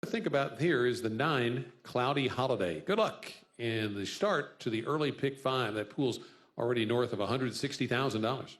Think about here is the 9 Cloudy Holiday. Good luck. And the start to the early pick 5. That pool's already north of $160,000.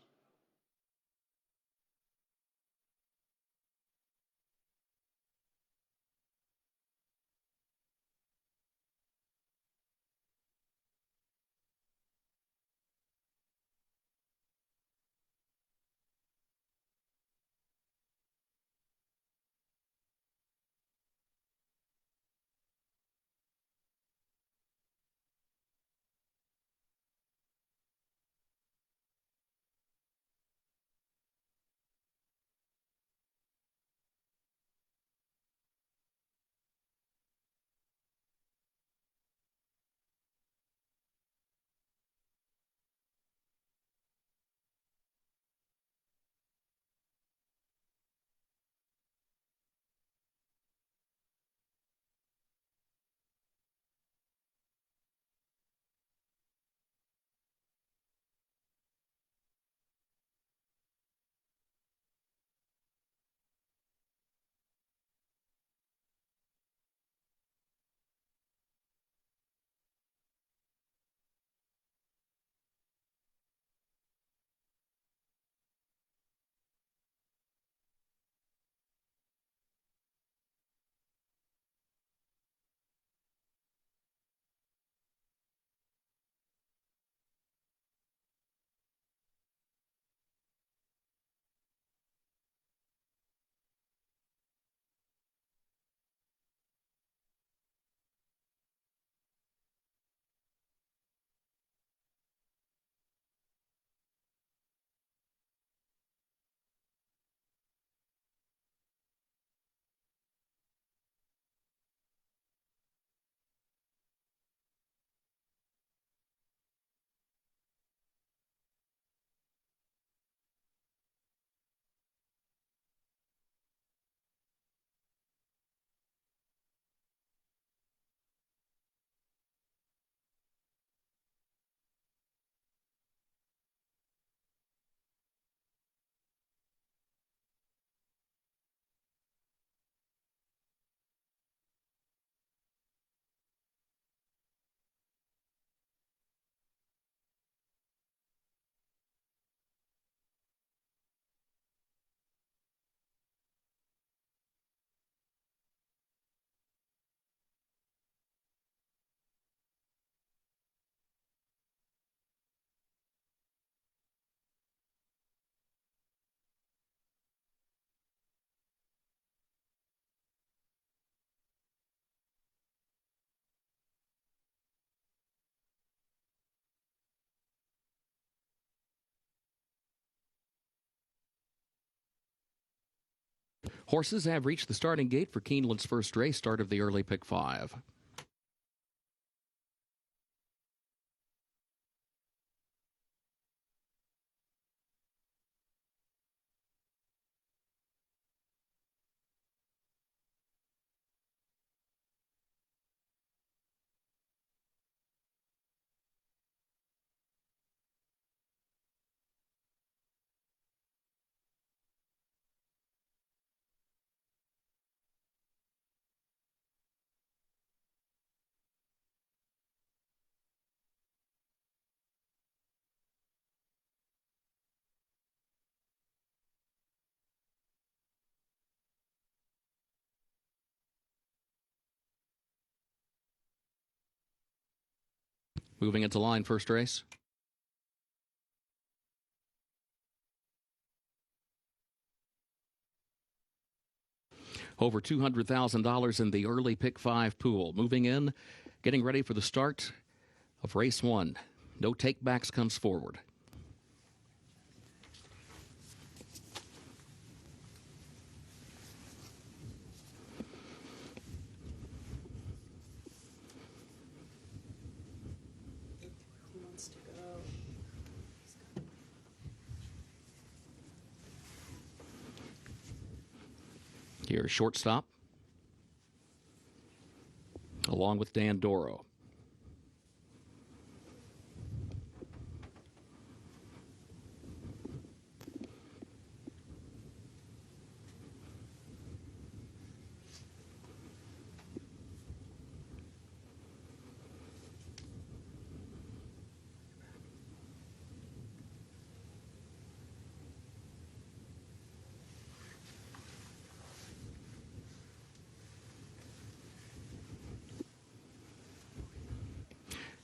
Horses have reached the starting gate for Keeneland's first race, start of the early pick 5. Moving into line, first race. Over $200,000 in the early pick 5 pool. Moving in, getting ready for the start of race 1. No takebacks comes forward. Here's shortstop, along with Diodoro.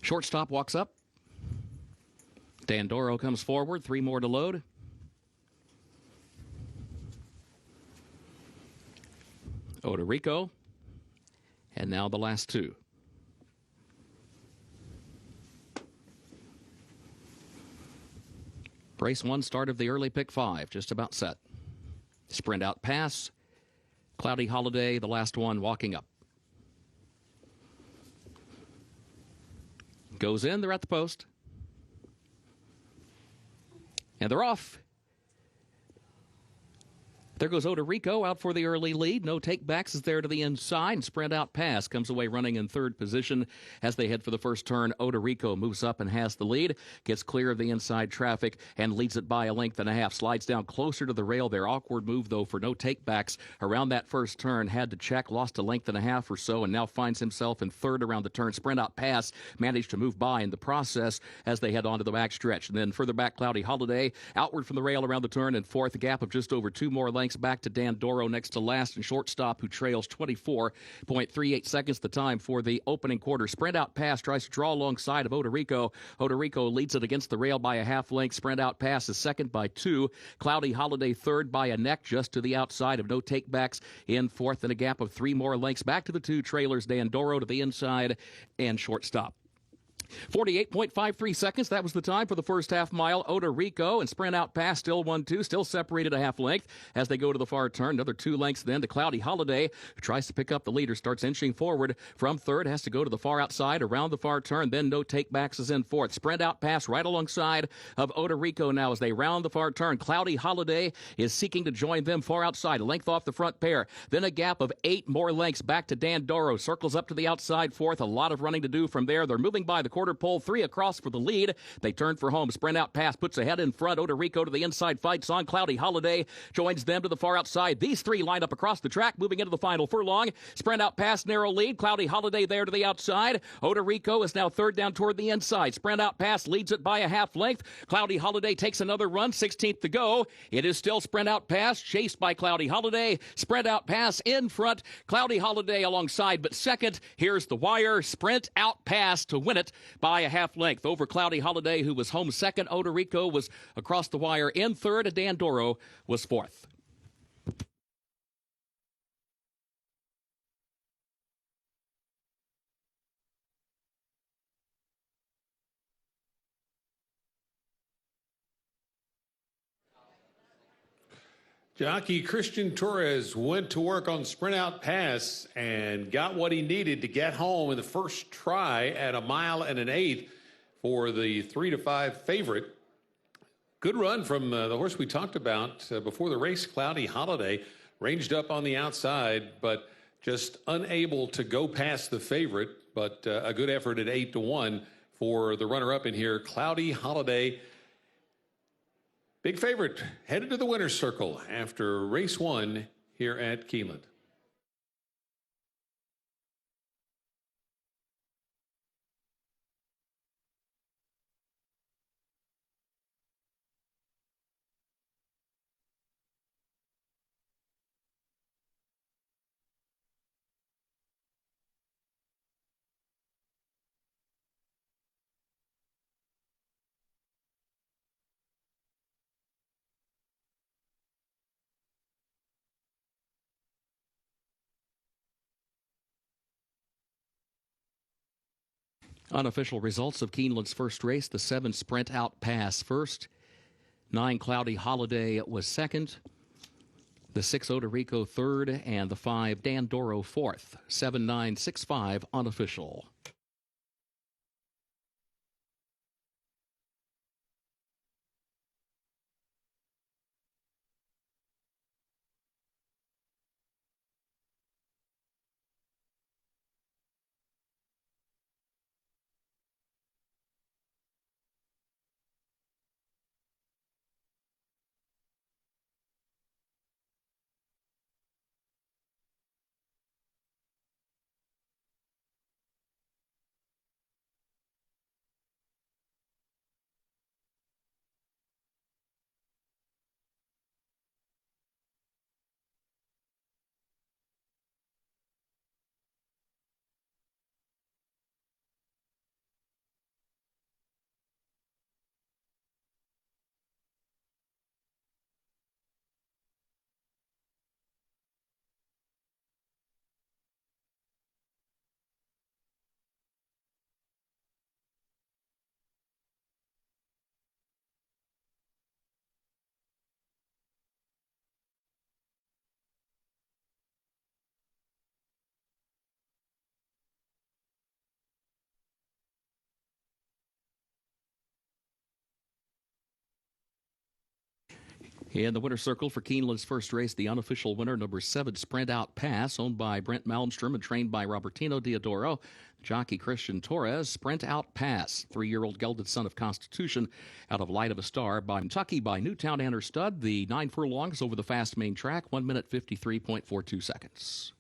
Shortstop walks up. Diodoro comes forward. 3 more to load. Odorico. And now the last 2. Race 1, start of the early pick 5, just about set. Sprint out pass. Cloudy Holiday, the last one, walking up. Goes in, they're at the post. And they're off. There goes Odorico out for the early lead. No takebacks is there to the inside. And sprint out pass comes away running in 3rd position as they head for the first turn. Odorico moves up and has the lead. Gets clear of the inside traffic and leads it by a length and a half. Slides down closer to the rail there. Awkward move, though, for no takebacks around that first turn. Had to check, lost a length and a half or so, and now finds himself in 3rd around the turn. Sprint out pass managed to move by in the process as they head onto the back stretch. And then further back, Cloudy Holiday outward from the rail around the turn in 4th. A gap of just over 2 more lengths. Back to Diodoro next to last and shortstop, who trails 24.38 seconds the time for the opening quarter. Sprint out pass tries to draw alongside of Odorico. Odorico leads it against the rail by a half length. Sprint out pass is second by 2. Cloudy Holiday third by a neck, just to the outside of no takebacks in 4th, and a gap of 3 more lengths. Back to the 2 trailers, Diodoro to the inside and shortstop. 48.53 seconds. That was the time for the first half mile. Odorico and sprint out pass still 1-2, still separated a half length as they go to the far turn. Another 2 lengths then to Cloudy Holiday, who tries to pick up the leader, starts inching forward from 3rd, has to go to the far outside around the far turn. Then no takebacks is in 4th. Sprint out pass right alongside of Odorico now as they round the far turn. Cloudy Holiday is seeking to join them far outside, a length off the front pair. Then a gap of 8 more lengths back to Diodoro. Circles up to the outside 4th. A lot of running to do from there. They're moving by the quarter pole, 3 across for the lead. They turn for home. Sprint out pass puts ahead in front. Odorico to the inside, fights on. Cloudy Holiday joins them to the far outside. These 3 line up across the track, moving into the final furlong. Sprint out pass, narrow lead. Cloudy Holiday there to the outside. Odorico is now 3rd down toward the inside. Sprint out pass leads it by a half length. Cloudy Holiday takes another run, 16th to go. It is still sprint out pass, chased by Cloudy Holiday. Sprint out pass in front. Cloudy Holiday alongside, but second. Here's the wire. Sprint out pass to win it by a half length over Cloudy Holiday, who was home second. Odorico was across the wire in 3rd, and Diodoro was 4th. Jockey Cristian Torres went to work on sprint out pass and got what he needed to get home in the first try at 1 mile and an eighth for the 3-5 favorite. Good run from the horse we talked about before the race, Cloudy Holiday. Ranged up on the outside, but just unable to go past the favorite. But a good effort at 8-1 for the runner-up in here, Cloudy Holiday. Big favorite headed to the winner's circle after race 1 here at Keeneland. Unofficial results of Keeneland's first race. The 7 sprint out pass first. 9 Cloudy Holiday was second. The 6 Odorico third. And the 5 Diodoro fourth. 7-9-6-5 unofficial. In the winner's circle for Keeneland's first race, the unofficial winner, number 7, Sprint Out Pass, owned by Brent Malmstrom and trained by Robertino, Diodoro. Jockey Cristian Torres, Sprint Out Pass, 3-year-old gelded son of Constitution, out of Light of a Star by Kentucky by Newtown and her stud. The 9 furlongs over the fast main track, 1 minute 53.42 seconds.